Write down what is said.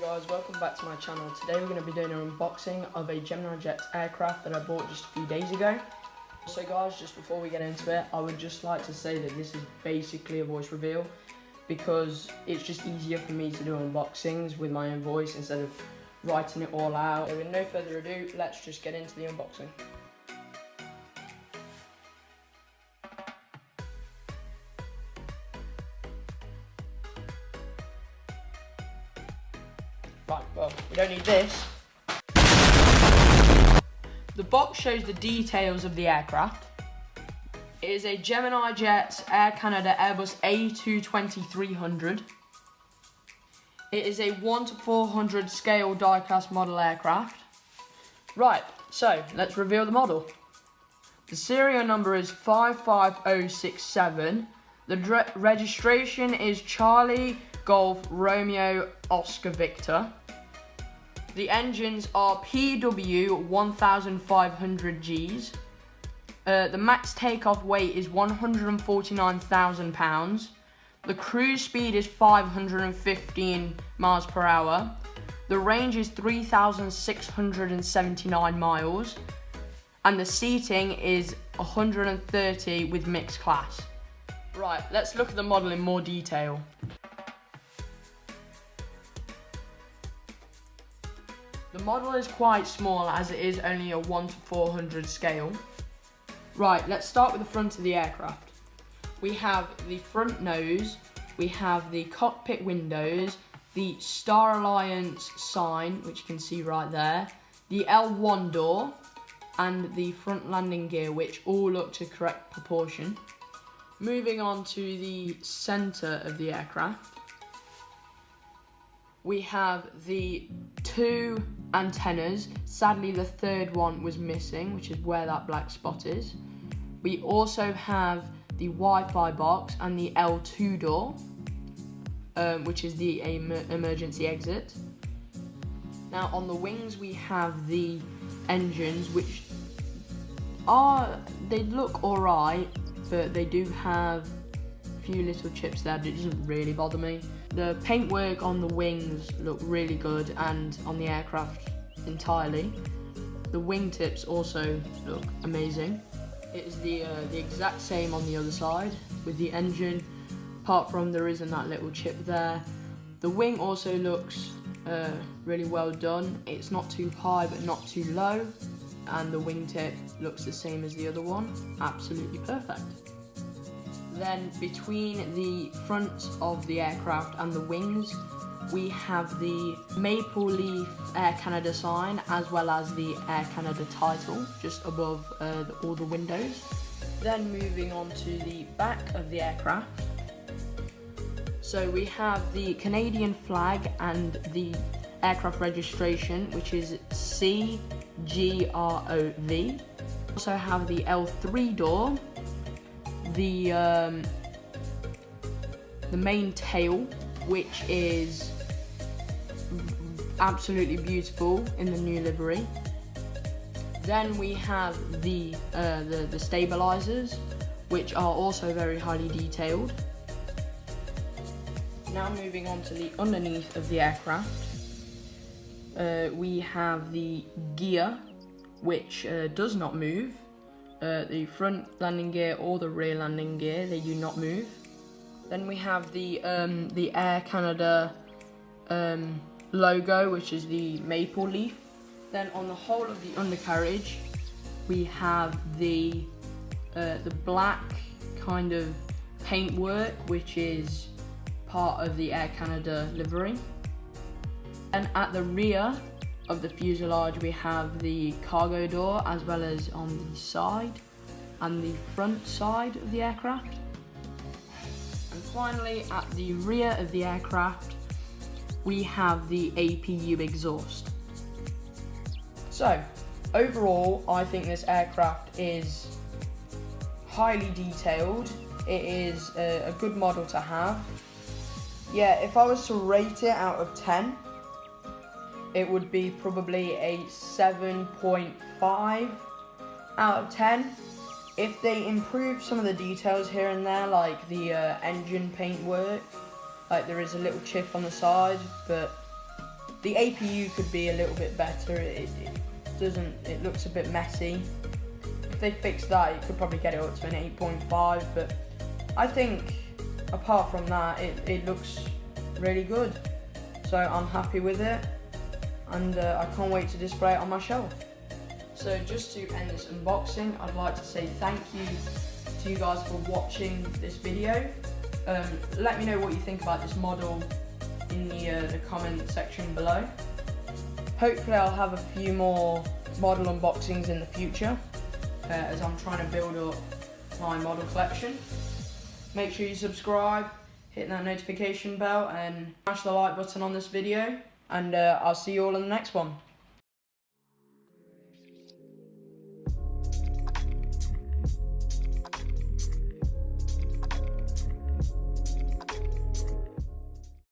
guys, welcome back to my channel. Today we're going to be doing an unboxing of a Gemini Jets aircraft that I bought just a few days ago. So guys, just before we get into it, I would just like to say that this is basically a voice reveal because it's just easier for me to do unboxings with my own voice instead of writing it all out. So with no further ado, let's just get into the unboxing. Right, well, we don't need this. The box shows the details of the aircraft. It is a Gemini Jets Air Canada Airbus A220-300. It is a 1:400 scale die-cast model aircraft. Right, so let's reveal the model. The serial number is 55067. The registration is Charlie Golf Romeo Oscar Victor. The engines are PW 1500 Gs. The max takeoff weight is 149,000 pounds. The cruise speed is 515 miles per hour. The range is 3,679 miles. And the seating is 130 with mixed class. Right, let's look at the model in more detail. The model is quite small as it is only a 1:400 scale. Right, let's start with the front of the aircraft. We have the front nose, we have the cockpit windows, the Star Alliance sign, which you can see right there, the L1 door, and the front landing gear, which all look to correct proportion. Moving on to the center of the aircraft, we have the two antennas. Sadly, the third one was missing, which is where that black spot is. We also have the Wi-Fi box and the L2 door, which is the emergency exit. Now on the wings we have the engines, which they look alright, but they do have a few little chips there, but it doesn't really bother me. The paintwork on the wings look really good, and on the aircraft entirely. The wingtips also look amazing. It is the exact same on the other side with the engine, apart from there isn't that little chip there. The wing also looks really well done. It's not too high but not too low, and the wingtip looks the same as the other one. Absolutely perfect. Then between the front of the aircraft and the wings, we have the Maple Leaf Air Canada sign as well as the Air Canada title just above all the windows. Then moving on to the back of the aircraft. So we have the Canadian flag and the aircraft registration, which is CGROV. Also have the L3 door, the main tail, which is absolutely beautiful in the new livery. Then we have the stabilizers, which are also very highly detailed. Now moving on to the underneath of the aircraft, we have the gear, which does not move. The front landing gear or the rear landing gear, they do not move. Then we have the Air Canada logo, which is the maple leaf. Then on the whole of the undercarriage, we have the black kind of paintwork, which is part of the Air Canada livery. And at the rear of the fuselage, we have the cargo door, as well as on the side and the front side of the aircraft. And finally, at the rear of the aircraft, we have the APU exhaust. So, overall, I think this aircraft is highly detailed. It is a good model to have. Yeah, if I was to rate it out of 10, it would be probably a 7.5 out of 10. If they improve some of the details here and there, like the engine paintwork, like there is a little chip on the side, but The APU could be a little bit better. It looks a bit messy. If they fix that, you could probably get it up to an 8.5, but I think apart from that, it looks really good. So I'm happy with it, and I can't wait to display it on my shelf. So just to end this unboxing, I'd like to say thank you to you guys for watching this video. Let me know what you think about this model in the comment section below. Hopefully I'll have a few more model unboxings in the future, as I'm trying to build up my model collection. Make sure you subscribe, hit that notification bell, and smash the like button on this video, and I'll see you all in the next one.